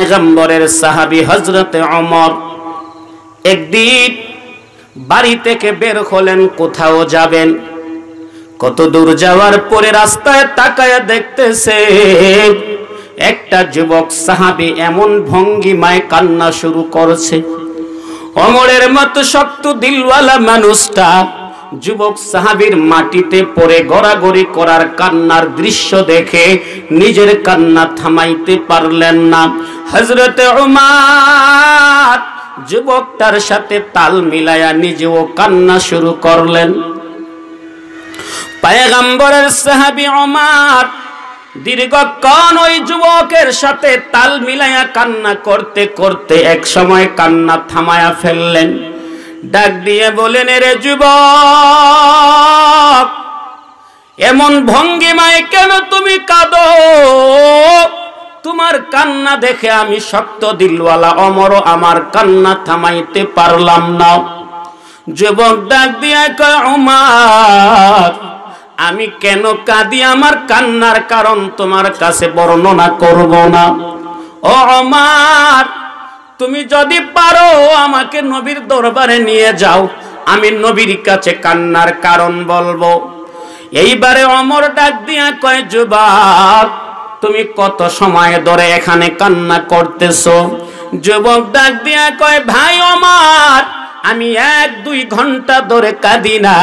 পয়গম্বরের সাহাবী হযরতে ওমর একদিন বাড়ি থেকে বের হলেন, কোথাও যাবেন। কত দূর যাওয়ার পরে রাস্তায় তাকায়া দেখতেছে একটা যুবক সাহাবী এমন ভঙ্গিমায় কান্না শুরু করছে। ওমরের মতো শক্ত দিলওয়ালা মানুষটা যুবক সাহাবীর মাটিতে পড়ে গড়াগড়ি করার কান্নার দৃশ্য দেখে নিজের কান্না থামাইতে পারলেন না। হযরতে ওমর যুবকটার সাথে তাল মিলায়া নিজেও কান্না শুরু করলেন। পয়গম্বরের সাহাবী ওমর দীর্ঘক্ষণ ওই যুবকের সাথে তাল মিলায়া কান্না করতে করতে এক সময় কান্না থামায়া ফেললেন। ডাক দিয়ে বলেন, রে যুবক, এমন ভঙ্গিমায় কেন তুমি কাঁদো? তোমার কান্না দেখে আমি শক্ত দিলওয়ালা ওমরও আমার কান্না থামাইতে পারলাম না। যুবক ডাক দিয়ে কয়, ওমর, আমি কেন কাঁদি? আমার কান্নার কারণ তোমার কাছে বর্ণনা করব না। ও ওমর, তুমি যদি পারো আমাকে নবীর দরবারে নিয়ে যাও, আমি নবীর কাছে কান্নার কারণ বলবো। এইবারে ওমর ডাক দিয়া কয়, যুবক, তুমি কত সময় ধরে এখানে কান্না করতেছো? যুবক ডাক দিয়া কয়, ভাই ওমর, আমি 1-2 ঘন্টা ধরে কাঁদি না,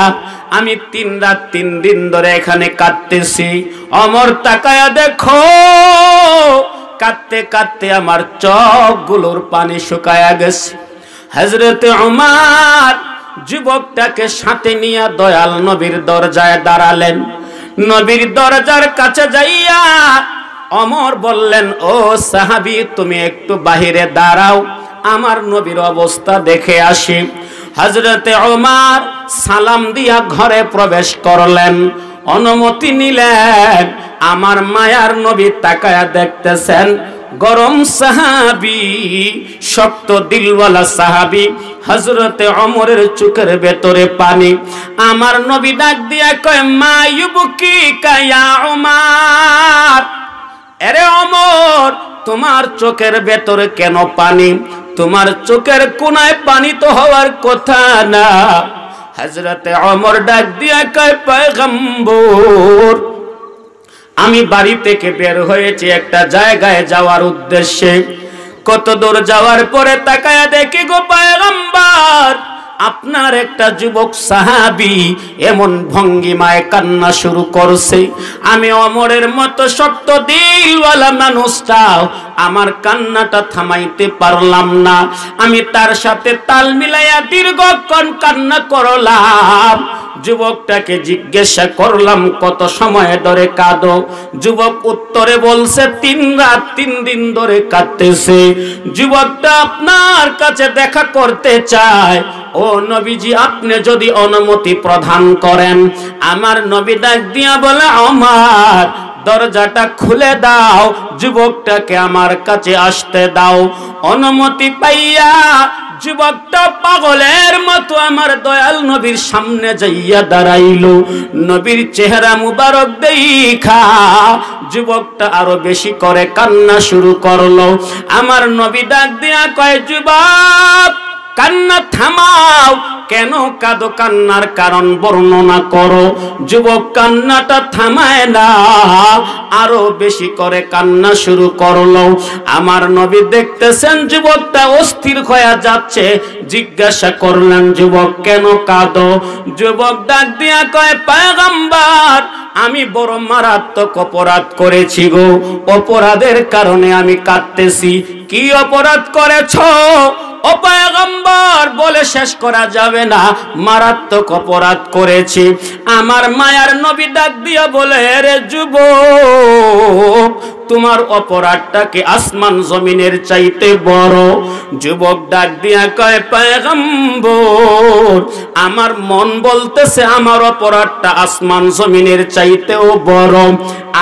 আমি 3 রাত 3 দিন ধরে এখানে কাঁদতেছি। ওমর তাকায়া দেখো, কাঁদতে কাঁদতে আমার চোখগুলোর পানি শুকায়া গেছে। হযরতে ওমর যুবকটাকে সাথে নিয়ে দয়াল নবীর দরজায় দাঁড়ালেন। নবীর দরজার কাছে যাইয়া ওমর বললেন, ও সাহাবী, তুমি একটু বাহিরে দাঁড়াও, আমার নবীর অবস্থা দেখে আসি। হযরতে ওমর সালাম দিয়া ঘরে প্রবেশ করলেন, অনুমতি নিলেন। আমার মায়ার নবী তাকায়া দেখতেছেন গরম সাহাবী, শক্ত দিলওয়ালা সাহাবী হযরতে ওমরের চোখের ভেতরে পানি। আমার নবী ডাক দিয়া কয়, মা ইউবকিকা ইয়া ওমর, আরে ওমর, তোমার চোখের ভেতরে কেন পানি? তোমার চোখের কোনায় পানি তো হওয়ার কথা না। হযরতে ওমর ডাক দিয়া কয়, পয়গম্বর, আমি বাড়ি থেকে বের হয়েছি একটা জায়গায় যাওয়ার উদ্দেশ্যে। কত দূর যাওয়ার পরে তাকায়া দেখি গো পয়গম্বর, আপনার একটা যুবক সাহাবী এমন ভঙ্গিমায় কান্না শুরু করছে। আমি ওমরের মতো শক্ত দিলওয়ালা মানুষটাও আমার কান্নাটা থামাইতে পারলাম না। আমি তার সাথে তাল মিলাইয়া দীর্ঘক্ষণ কান্না করলাম। যুবকটাকে জিজ্ঞাসা করলাম, কত সময় ধরে কাঁদো? যুবক উত্তরে বলছে, 3 রাত 3 দিন ধরে কাঁদতেছে। যুবকটা আপনার কাছে দেখা করতে চায়। ও নবীজি, আপনি যদি অনুমতি প্রদান করেন। আমার নবী ডাক দিয়া বলে, ওমর, দরজাটা খুলে দাও, যুবকটাকে আমার কাছে আসতে দাও। অনুমতি পাইয়া যুবকটা পাগলের মতো আমার দয়াল নবীর সামনে যাইয়া দাঁড়াইল। নবীর চেহারা মুবারক দেখা যুবকটা আরো বেশি করে কান্না শুরু করলো। আমার নবী ডাক দিয়া কয়, যুবক, কান্না থামাও, কেন কাঁদো? কান্নার কারণ বর্ণনা করো। যুবক কান্নাটা থামায় না, আরো বেশি করে কান্না শুরু করলো। আমার নবী দেখতেছেন যুবকটা অস্থির হয়ে যাচ্ছে। জিজ্ঞাসা করলেন, যুবক, কেন কাঁদো? যুবক ডাক দিয়া কয়, পয়গম্বর, আমি বড় মারাত্মক অপরাধ করেছি গো, অপরাধের কারণে আমি কাঁদতেছি। কি অপরাধ করেছো? ও পয়গম্বর, বলে শেষ করা যাবে না, মারাত্মক অপরাধ করেছি। আমার মায়ার নবী ডাক দিয়া বলে, রে যুবক, তোমার অপরাধটা কি আসমান জমিনের চাইতে বড়? যুবক ডাক দিয়া কয়, পয়গম্বর, আমার মন বলতেছে আমার অপরাধটা আসমান জমিনের চাইতেও বড়।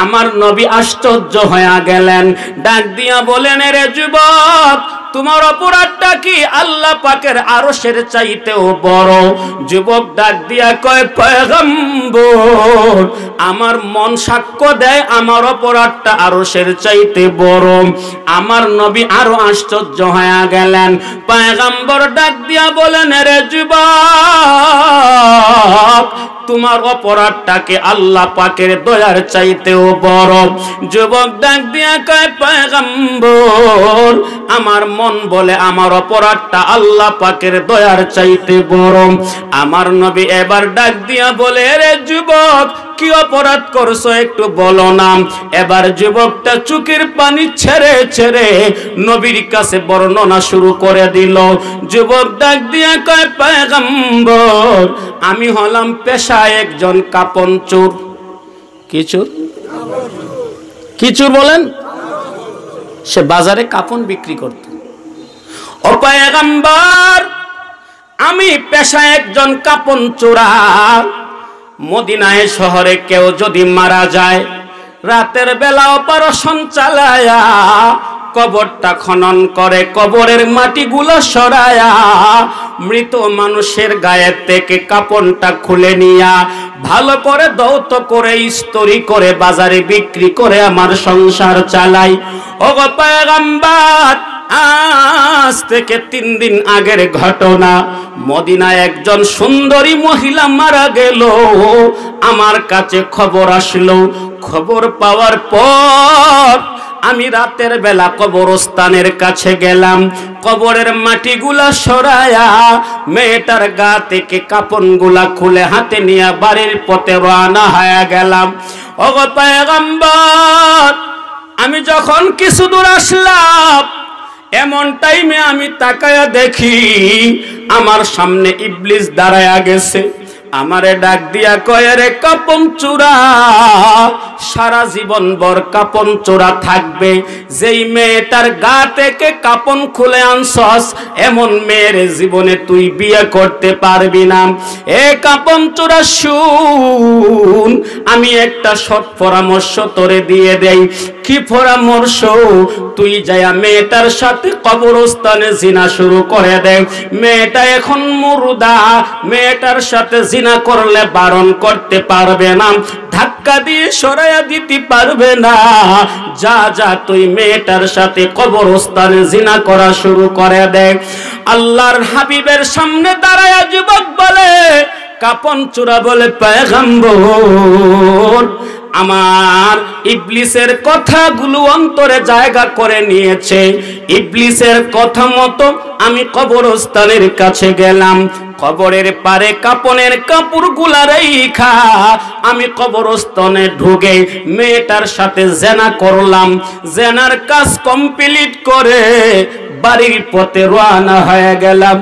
আমার নবী আশ্চর্য হয়ে গেলেন, ডাক দিয়া বলেন, রে যুবক, তোমার অপরাধটা কি আল্লাহ পাকের আরশের চাইতেও বড়। যুবক ডাক দিয়া কয় পয়গম্বর, আমার মন সাক্ষ্য দেয় আমার অপরাধটা আরশের চাইতে বড়। আমার নবী আরো আশ্চর্য হয়ে গেলেন। পয়গম্বর ডাক দিয়া বলেন, রে যুবক, তোমার অপরাধটাকে আল্লাহ পাকের দয়ার চাইতেও বড়। যুবক ডাক দিয়া কয় পয়গম্বর, আমার মন বলে আমার অপরাধটা আল্লাহ পাকের দয়ার চাইতে বড়। আমার নবী এবার ডাক দিয়া বলে, রে যুবক, কি অপরাধ করছো একটু বলো না। এবার যুবকটা চোখের পানি ছেড়ে ছেড়ে নবীর কাছে বর্ণনা শুরু করে দিল। যুবক ডাক দিয়া কয় পয়গম্বর, আমি হলাম পেশায় একজন কাপন চোর। কি চোর? কি চোর বলেন? সে বাজারে কাপন বিক্রি করত। ও পয়গম্বর, আমি পেশায় একজন কাপন চোরা। মদিনায় শহরে কেউ যদি মারা যায়, রাতের বেলা অপারেশন চালায়া কবরটা খনন করে, কবরের মাটিগুলো সরায়া মৃত মানুষের গায়ের থেকে কাপড়টা খুলে নিয়া ভালো করে দৌত করে ইস্ত্রি করে বাজারে বিক্রি করে আমার সংসার চালাই। ওগো পয়গম্বর, আজ থেকে 3 দিন আগের ঘটনা। মদিনায় একজন সুন্দরী মহিলা মারা গেল। আমার কাছে খবর আসলো। খবর পাওয়ার পর আমি রাতের বেলা কবরস্থানের কাছে গেলাম। কবরের মাটিগুলা সরায়া মেয়েটার গা থেকে কাপড়গুলা খুলে হাতে নিয়ে বাড়ির পথে রওনা হয়ে গেলাম। ওগো পয়গম্বর, আমি যখন কিছু দূর আসলাম, এমন টাইমে আমি তাকায়া দেখি আমার সামনে ইবলিস দাঁড়ায়া গেছে। আমারে ডাক দিয়া কয়, রে কাপন চোরা, সারা জীবন ভর কাপন চোরা থাকবে। যেই মেয়েটার গা থেকে কাপন খুলে আনছস, এমন মেয়ের জীবনে তুই বিয়ে করতে পারবি না। এ কাপন চোরা শুন, আমি একটা সৎ পরামর্শ তোরে দিয়ে দেই। কি পরামর্শ? তুই যায়া মেয়েটার সাথে কবরস্থানে জিনা শুরু করে দে। মেয়েটা এখন মুর্দা, মেয়েটার সাথে জিনা করলে বারণ করতে পারবে না, ধাক্কা দিয়ে সরাইয়া দিতে পারবে না। যা যা তুই মেয়েটার সাথে কবরস্থানে জিনা করা শুরু করে দে। আল্লাহর হাবিবের সামনে দাঁড়ায়া যুবক বলে, কাপন চোরা বলে, পয়গম্বর, আমার ইবলিসের কথাগুলো অন্তরে জায়গা করে নিয়েছে। ইবলিসের কথা মতো আমি কবরস্থানের কাছে গেলাম। কবরের পারে কাপনের কাপড়গুলা রেখা আমি কবরস্থানে ঢুকে মেয়েটার সাথে জেনা করলাম। জেনার কাজ কমপ্লিট করে বাড়ির পথে রওনা হয়ে গেলাম।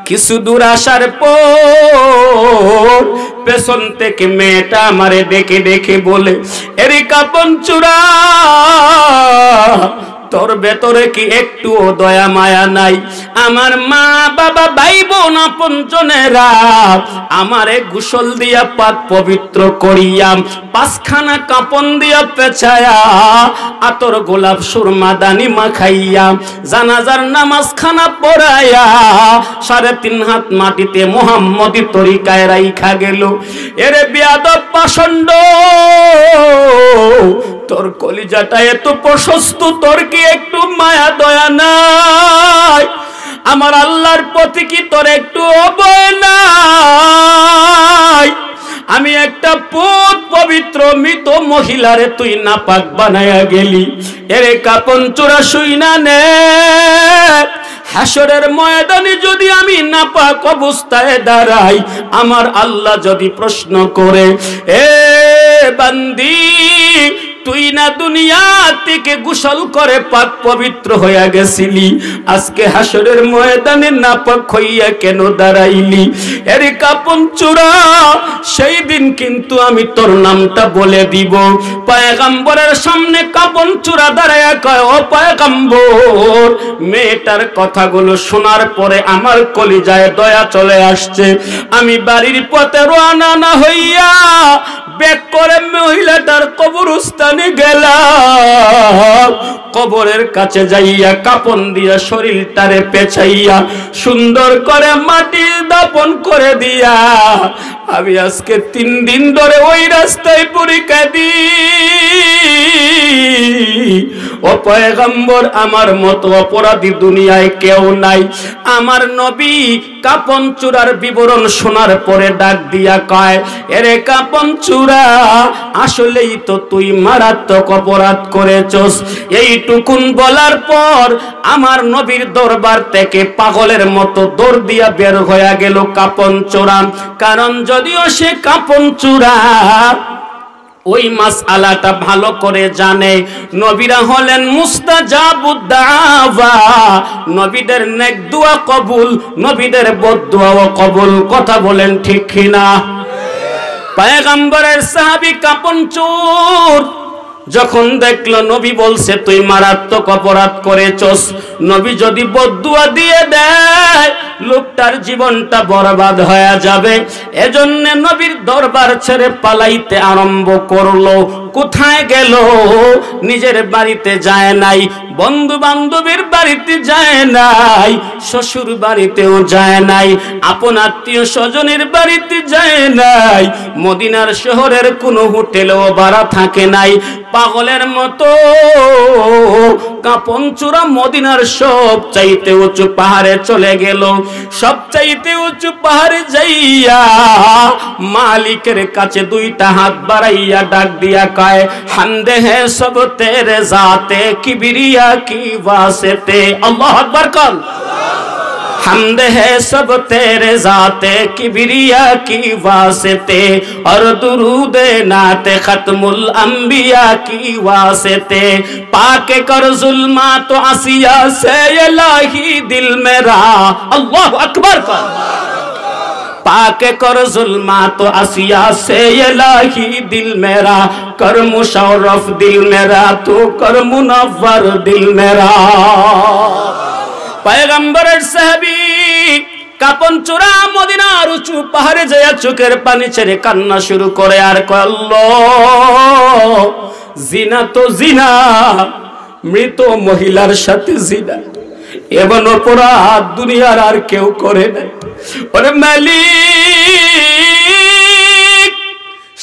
কিছু দূর আসার পর পেছন থেকে মেয়েটা আমারে দেখে দেখে বলে, এরে কাপন চোরা, তোর ভেতরে কি একটুও দয়া মায়া নাই? আমার মা বাবা ভাই বোন আপনজনেরা আমারে গোসল দিয়া পাক পবিত্র করিয়া 5খানা কাপন দিয়া পেছায়া আতর গোলাপ সুরমা দানি মাখাইয়া জানাজার নামাজ খানা পড়ায়া 3.5 হাত মাটিতে মুহাম্মদি তরিকায় রাইখা গেল। এরে বিয়াদব পাষণ্ড, তোর কলিজাটা এত প্রশস্ত, তোর কি একটু মায়া দয়া নাই? আমার আল্লাহর প্রতি কি তোর একটু অবয় নাই? আমি একটা পুত পবিত্র মৃত মহিলারে তুই নাপাক বানায়া গেলি। এরে কাপন চোরা শুই না নে, হাসরের ময়দানে যদি আমি নাপাক অবস্থায় দাঁড়াই, আমার আল্লাহ যদি প্রশ্ন করে, এ বান্দি, তুই না দুনিয়া থেকে গোসল করে পাক পবিত্র হইয়া গেছিলি, আজকে হাসরের ময়দানে নাপাক হইয়া কেন দাঁড়াইলি? এরে কাপন চোরা, সেই দিন কিন্তু আমি তোর নামটা বলে দিব। পয়গম্বরের সামনে কাপন চোরা দাঁড়ায়া কয়, ও পয়গম্বর, মেয়েটার কথাগুলো শোনার পরে আমার কলিজায় দয়া চলে আসছে। আমি বাড়ির পথে রওনা না হইয়া বেক করে মহিলাটার কবরস্থান জীবনে গেলাম, কবরের কাছে যাইয়া কাপন দিয়া শরীরটারে পেছাইয়া সুন্দর করে মাটি দাপন করে দিয়া আমি আজকে 3 দিন ধরে ওই রাস্তায় পরীক্ষা দিই। ও পয়গম্বর, আমার মতো অপরাধী দুনিয়ায় কেউ নাই। আমার নবী কাপন চূড়ার বিবরণ শোনার পরে ডাক দিয়া কয়, এরে কাপন চূড়া, আসলেই তো তুই মারাত্মক অপরাধ করেছস। এইটুকুন বলার পর আমার নবীর দরবার থেকে পাগলের মতো দৌড় দিয়া বের হয়ে গেল কাপন চূড়া। কারণ যদিও সে কাপন চূড়া ওই মাসআলাটা ভালো করে জানে, নবীরা হলেন মুস্তাজাবুদ দাওয়া, নবীদের নেক দোয়া কবুল, নবীদের বদদোয়াও কবুল। কথা বলেন ঠিক কিনা? পয়গম্বরের সাহাবী কাপন চোর যখন দেখলো নবী বলছে তুই মারাত্মক অপরাধ করেছস, নবী যদি বদদুয়া দিয়ে দেয় লোকটার জীবনটা বরবাদ হয়ে যাবে। এজন্য নবীর দরবার ছেড়ে পালাইতে আরম্ভ করলো। কোথায় গেল? নিজের বাড়িতে যায় নাই, বন্ধু বান্ধবের বাড়িতে যায় নাই, শ্বশুর বাড়িতেও যায় নাই, আপন আত্মীয় স্বজনের বাড়িতে যায় নাই, মদিনার শহরের কোনো হোটেলেও ভাড়া থাকে নাই। পাগলের মতো কাপন চূড়া মদিনার সব চাইতে উঁচু পাহাড়ে চলে গেল। সব চাইতে উঁচু পাহাড়ে যাইয়া মালিকের কাছে 2টা হাত বাড়াইয়া ডাক দিয়া কয়, হামদে হে সব তেরে জাতে কিবরিয়া কি ওয়াসিতে। আল্লাহু আকবার কর। हमद है सब तेरे ज़ाते किबरिया की वास्ते और दुरूद नाते खत्मुल अंबिया की वास्ते पाके कर जुल्मात आसिया से इलाही दिल मेरा। अल्लाह अकबर कर। पाके कर जुल्मात आसिया से इलाही दिल मेरा, कर मुशर्रफ दिल मेरा, तू कर मुनव्वर दिल मेरा। পয়গম্বরের সাহাবী কাপন চূড়া মদিনার উঁচু পাহাড়ে যায় চোখের পানি ছেড়ে কান্না শুরু করে আর কয়, আল্লাহ, জিনা তো জিনা, মৃত মহিলার সাথে জিনা, এমন অপরাধ দুনিয়ার আর কেউ করে না। ওরে মালিক,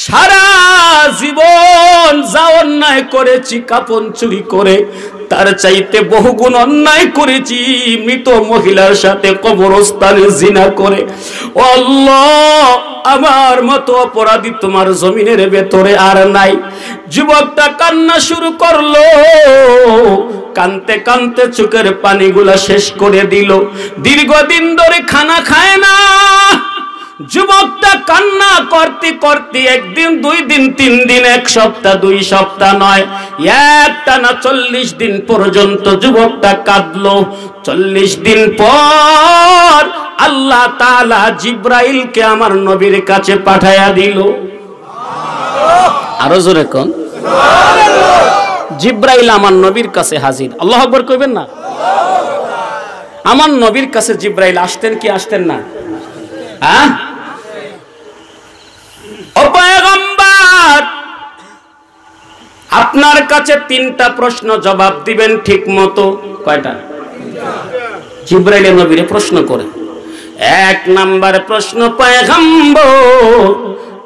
সারা জীবন যা অন্যায় করেছি কাপন চুরি করে, তার চাইতে বহুগুণ অন্যায় করেছি মৃত মহিলার সাথে কবরস্থানে জিনা করে। ও আল্লাহ, আমার মতো অপরাধী তোমার জমিনের ভেতরে আর নাই। যুবকটা কান্না শুরু করলো, কানতে কানতে চোখের পানিগুলা শেষ করে দিল। দীর্ঘদিন ধরে খানা খায় না। যুবকটা কান্না করতে করতে 1 দিন 2 দিন 3 দিন 1 সপ্তাহ 2 সপ্তাহ নয়, একটানা 40 দিন পর্যন্ত যুবকটা কাঁদলো। 40 দিন পর আল্লাহ তাআলা জিব্রাইলকে আমার নবীর কাছে পাঠায়া দিল। আরো জোরে কোন সুবহানাল্লাহ। জিব্রাইল আমার নবীর কাছে হাজির। আল্লাহু আকবার কইবেন না? আমার নবীর কাছে জিব্রাইল আসতেন কি আসতেন না? হ্যাঁ, ও পয়গম্বর, আপনার কাছে 3টা প্রশ্ন জবাব দিবেন ঠিক মতো। কয়টা? জিব্রাইল নবীরে প্রশ্ন করে। 1 নাম্বার প্রশ্ন, পয়গম্বর,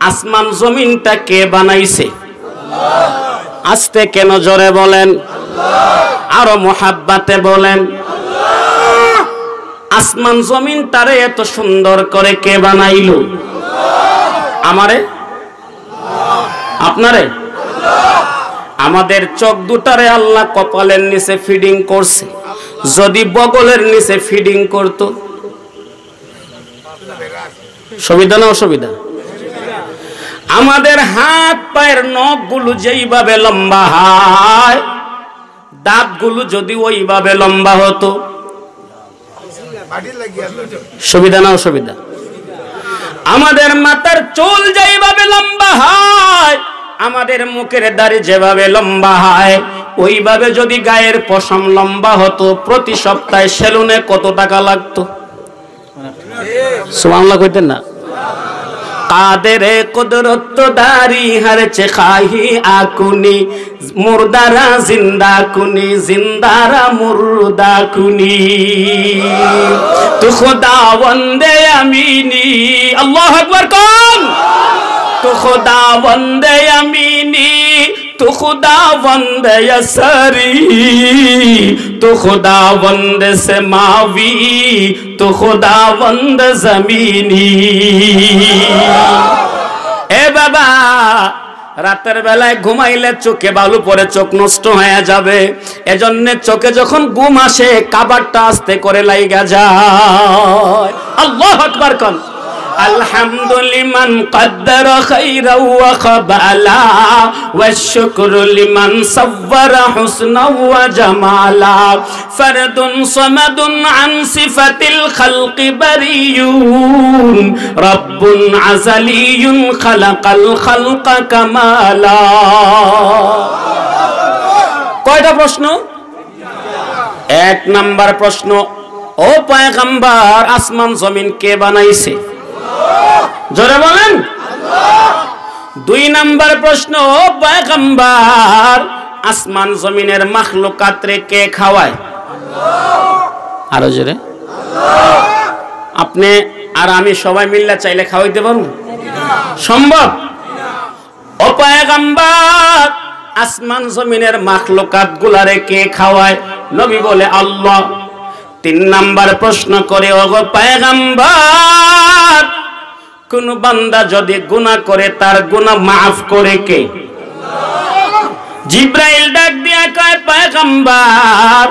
আসমান জমিনটা কে বানাইছে? আল্লাহ। আস্তে কেন জোরে বলেন? আল্লাহ। আরো মুহাব্বতে বলেন? আল্লাহ। আসমান জমিনটারে এত সুন্দর করে কে বানাইলো? আল্লাহ। আমারে? আপনারে? আমাদের চোখ দুটারে আল্লাহ কপালের নিচে ফিডিং করছে। যদি বগলের নিচে ফিডিং করত, সুবিধা না অসুবিধা? আমাদের হাত পায়ের নখগুলো যেইভাবে লম্বা হয়, দাঁতগুলো যদি ওইভাবে লম্বা হতো, সুবিধা না অসুবিধা? আমাদের মাথার চুল যেইভাবে লম্বা হয়, আমাদের মুখের দাড়ি যেভাবে লম্বা হয়, ওইভাবে যদি গায়ের পশম লম্বা হতো, প্রতি সপ্তাহে সেলুনে কত টাকা লাগতো? সুবহানাল্লাহ কইতেন না? কাদেরে কুদরত দারি হর চে খাহি আকুনি মুর্দারা জিন্দা কুনি জিন্দারা মুর্দা কুনি তু খুদা বন্দে আমিনী আল্লাহু আকবার কোন তু খুদা বন্দে আমিনী तू खुदा बंद यसरी तू खुदा बंद से मावी तू खुदा बंद जमीनी ए बाबा রাতের বেলায় ঘুমাইলে চোখে বালু পড়ে চোখ নষ্ট হয়ে যাবে এজন্য চোখে যখন ঘুম আসে কাবারটা আস্তে করে লাইগা যায় আল্লাহু আকবার কোন الحمد لمن قدر خيرا وخبالا والشكر لمن صور حسنا وجمالا فرد صمد عن صفة الخلق بريون رب عزلي خلق الخلق كمالا কয়টা প্রশ্ন এক নাম্বার প্রশ্ন ও পয়গম্বর আসমান জমিন কে বানাইছে জোরে বলেন দুই নাম্বার প্রশ্ন ও পয়গম্বর আসমান জমিনের মাখলুকাত রে কে খাওয়ায় আল্লাহ আরো জোরে আল্লাহ আপনি আর আমি সবাই মিলে চাইলে খাওয়াইতে পারবো সম্ভব ও পয়গম্বর আসমান জমিনের মাখলুকাত গুলারে কে খাওয়ায় নবী বলে আল্লাহ তিন নাম্বার প্রশ্ন করে ও পয়গম্বর কোন বান্দা যদি গুনাহ করে তার গুনাহ maaf করে কে আল্লাহ জিবরাইল ডাক দিয়া কয় পয়গম্বর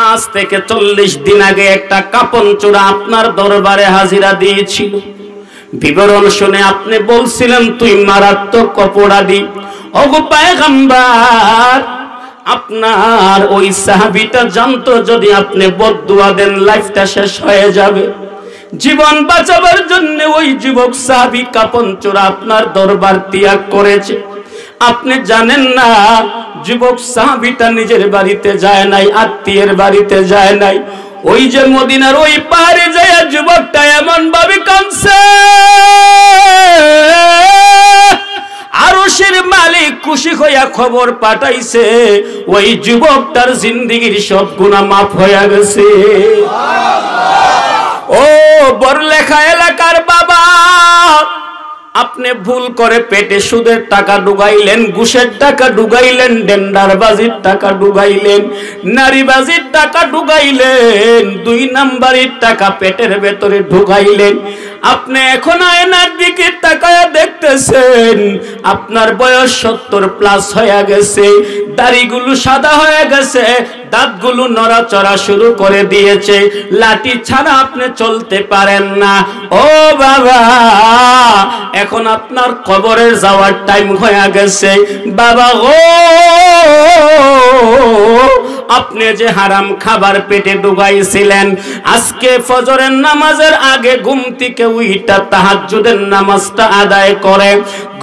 আজ থেকে 40 দিন আগে একটা কাপন চূড়া আপনার দরবারে হাজিরা দিয়েছিল বিবরণ শুনে আপনি বলছিলেন তুই মারাত্মক অপরাধী ওগো পয়গম্বর আপনার ওই সাহাবীটা জানতো যদি আপনি বদদুয়া দেন লাইফটা শেষ হয়ে যাবে জীবন বাঁচাবার জন্য ওই যুবক সাহাবী কাপন চূড়া আপনার দরবার ত্যাগ করেছে আপনি জানেন না যুবক সাহাবীটা নিজের বাড়িতে যায় নাই আত্মীয়ের বাড়িতে যায় নাই ওই যে মদিনার ওই পাহাড়ে যায় যুবকটা এমন ভাবে কাঁদছে আরশের মালিক খুশি হইয়া খবর পাঠাইছে ওই যুবকটার জিন্দেগীর সব গুনাহ maaf হয়ে গেছে ও বড়লেখা এলাকার বাবা আপনি ভুল করে পেটে সুদের টাকা ঢুকাইলেন ঘুষের টাকা ঢুকাইলেন ডেন্ডারবাজির টাকা ঢুকাইলেন নারীবাজির টাকা ঢুকাইলেন দুই নাম্বারের টাকা পেটের ভেতরে ঢুকাইলেন আপনি এখন আয়নার দিকে তাকায়া দেখতেছেন আপনার বয়স 70 প্লাস হয়ে গেছে দাড়িগুলো সাদা হয়ে গেছে দাঁতগুলো নড়াচড়া শুরু করে দিয়েছে লাঠি ছাড়া আপনি চলতে পারেন না ও বাবা এখন আপনার কবরে যাওয়ার টাইম হয়ে গেছে বাবা গো আপনি যে হারাম খাবার পেটে ঢুকাইছিলেন আজকে ফজরের নামাজের আগে ঘুম থেকে উইটা তাহাজ্জুদের নামাজটা আদায় করে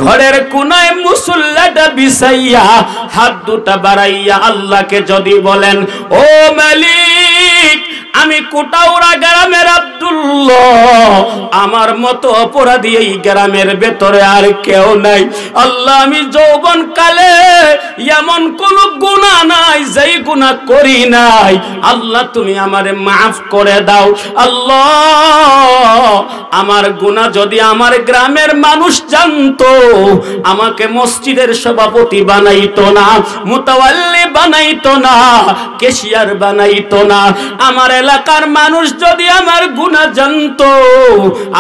ঘরের কোনায় মুসল্লাটা বিছাইয়া হাত দুটা বাড়াইয়া আল্লাহকে যদি বলেন ও মালিক আমি কোটাউড়া গ্রামের আব্দুল্লাহ আমার মতো অপরাধী এই গ্রামের ভেতরে আর কেউ নাই আল্লাহ আমি যৌবন কালে এমন কোন গুনাহ নাই যেই গুনাহ করি নাই আল্লাহ তুমি আমারে maaf করে দাও আল্লাহ আমার গুনাহ যদি আমার গ্রামের মানুষ জানতো আমাকে মসজিদের সভাপতি বানাইতো না মুতাওয়াল্লি বানাইতো না ক্যাশিয়ার বানাইতো না আমার এলাকার মানুষ যদি আমার গুনাহ জানতো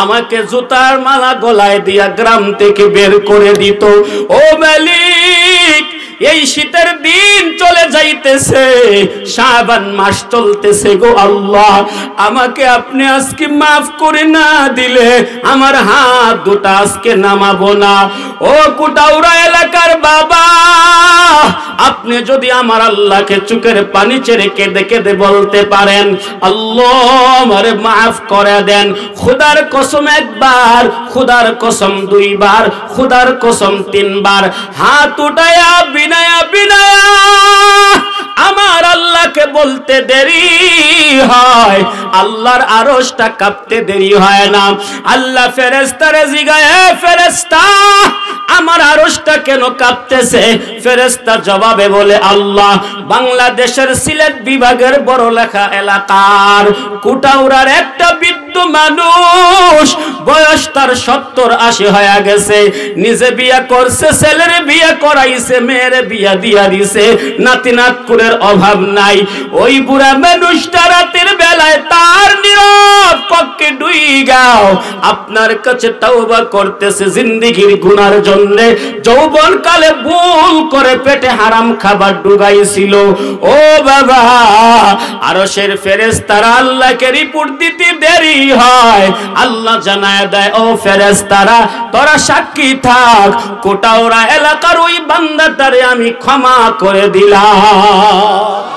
আমাকে জুতার মালা গলায় দিয়া গ্রাম থেকে বের করে দিত ও মালিক এই শীতের দিন চলে যাইতেছে শাবান মাস চলতেছে গো আল্লাহ আমাকে আপনি আজকে maaf করে না দিলে আমার হাত দুটো আজকে নামাবো না ও কোটাউড়া এলাকার বাবা আপনি যদি আমার আল্লাহকে চোখের পানি ছেড়ে কেঁদে কেঁদে বলতে পারেন আল্লাহ আমারে maaf করে দেন খোদার কসম একবার খোদার কসম দুইবার খোদার কসম তিনবার হাত উঠায়া বিনায়া বিনায়া আমার আল্লাহকে বলতে দেরি হয়, আল্লাহর আরশটা কাঁপতে দেরি হয় না। আল্লাহ ফেরেশতারে জিগায়, এ ফেরেশতা আমার আরশটা কেন কাঁপতেছে? ফেরেশতা জবাবে বলে, আল্লাহ বাংলাদেশের সিলেট বিভাগের বড়লেখা এলাকার কুটাউড়ার একটা বৃদ্ধ মানুষ, বয়স তার 70-80 হয়ে গেছে, নিজে বিয়ে করছে, ছেলের বিয়ে করাইছে, মেয়ের বিয়ে দিয়া দিছে, নাতি নাতকুরের অভাব নাই। ওই বুড়া মানুষটা রাতের বেলায় তার নীরব কক্ষে ডুইগাও আপনার কাছে তওবা করতেছে জিন্দেগির গুনার জন্য। যৌবন কালে ভুল করে পেটে হারাম খাবার ঢুকাইছিল। ও বাবা, আরশের ফেরেশতারা আল্লাহকে রিপোর্ট দিতে দেরি হয়, আল্লাহ জানায় দেয়, ও ফেরেশতারা তোরা সাক্ষী থাক, কোটাওরা এলাকার ওই বান্দাটারে আমি ক্ষমা করে দিলাম।